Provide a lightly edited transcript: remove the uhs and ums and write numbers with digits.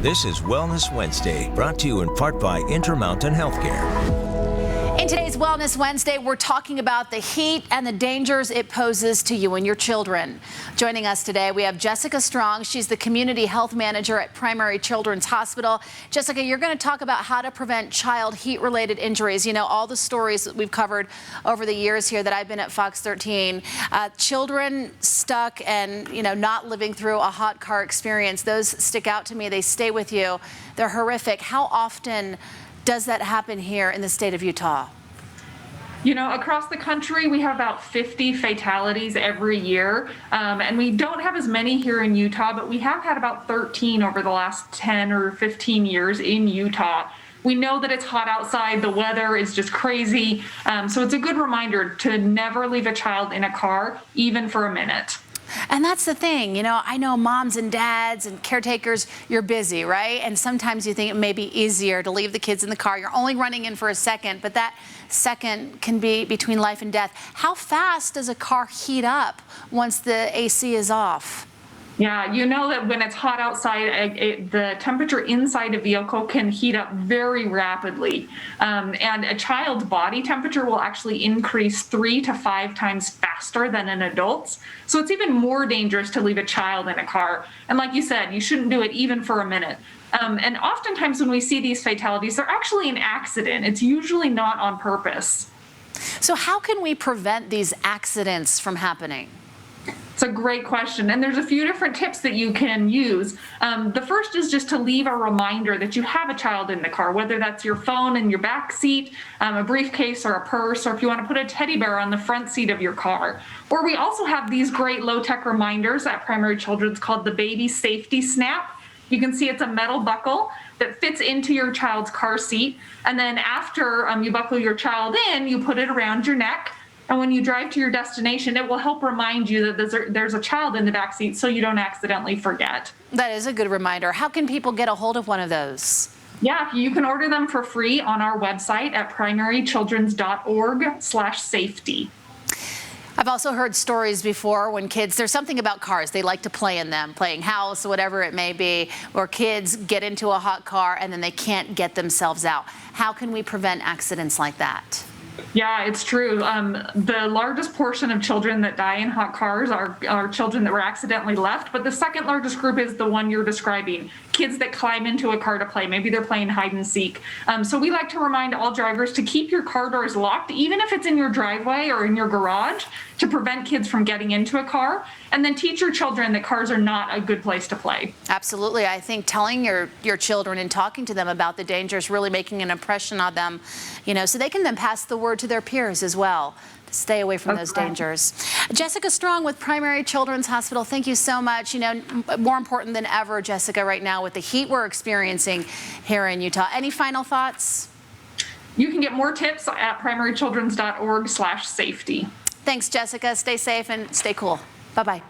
This is Wellness Wednesday, brought to you in part by Intermountain Healthcare. In today's Wellness Wednesday, we're talking about the heat and the dangers it poses to you and your children. Joining us today, we have Jessica Strong. She's the Community Health Manager at Primary Children's Hospital. Jessica, you're going to talk about how to prevent child heat-related injuries. You know, all the stories that we've covered over the years here that I've been at Fox 13. Children stuck and, not living through a hot car experience. Those stick out to me. They stay with you. They're horrific. How often does that happen here in the state of Utah? Across the country, we have about 50 fatalities every year, and we don't have as many here in Utah, but we have had about 13 over the last 10 or 15 years in Utah. We know that it's hot outside, the weather is just crazy, so it's a good reminder to never leave a child in a car, even for a minute. And that's the thing, I know moms and dads and caretakers, you're busy, right? And sometimes you think it may be easier to leave the kids in the car. You're only running in for a second, but that second can be between life and death. How fast does a car heat up once the AC is off? Yeah, you know that when it's hot outside, the temperature inside a vehicle can heat up very rapidly. And a child's body temperature will actually increase 3 to 5 times faster than an adult's. So it's even more dangerous to leave a child in a car. And like you said, you shouldn't do it even for a minute. And oftentimes when we see these fatalities, they're actually an accident. It's usually not on purpose. So how can we prevent these accidents from happening? It's a great question, and there's a few different tips that you can use. The first is just to leave a reminder that you have a child in the car, whether that's your phone in your back seat, a briefcase or a purse, or if you want to put a teddy bear on the front seat of your car. Or we also have these great low-tech reminders at Primary Children's called the Baby Safety Snap. You can see it's a metal buckle that fits into your child's car seat, and then after you buckle your child in, you put it around your neck. And when you drive to your destination, it will help remind you that there's a child in the back seat so you don't accidentally forget. That is a good reminder. How can people get a hold of one of those? Yeah, you can order them for free on our website at primarychildrens.org/safety. I've also heard stories before when kids, there's something about cars, they like to play in them, playing house, whatever it may be, or kids get into a hot car and then they can't get themselves out. How can we prevent accidents like that? Yeah, it's true. The largest portion of children that die in hot cars are children that were accidentally left, but the second largest group is the one you're describing, kids that climb into a car to play. Maybe they're playing hide and seek. So we like to remind all drivers to keep your car doors locked, even if it's in your driveway or in your garage, to prevent kids from getting into a car, and then teach your children that cars are not a good place to play. Absolutely. I think telling your children and talking to them about the dangers, really making an impression on them, so they can then pass the word to their peers as well to stay away from those dangers. Jessica Strong with Primary Children's Hospital, thank you so much. More important than ever, Jessica, right now with the heat we're experiencing here in Utah. Any final thoughts? You can get more tips at primarychildrens.org/safety. Thanks, Jessica. Stay safe and stay cool. Bye-bye.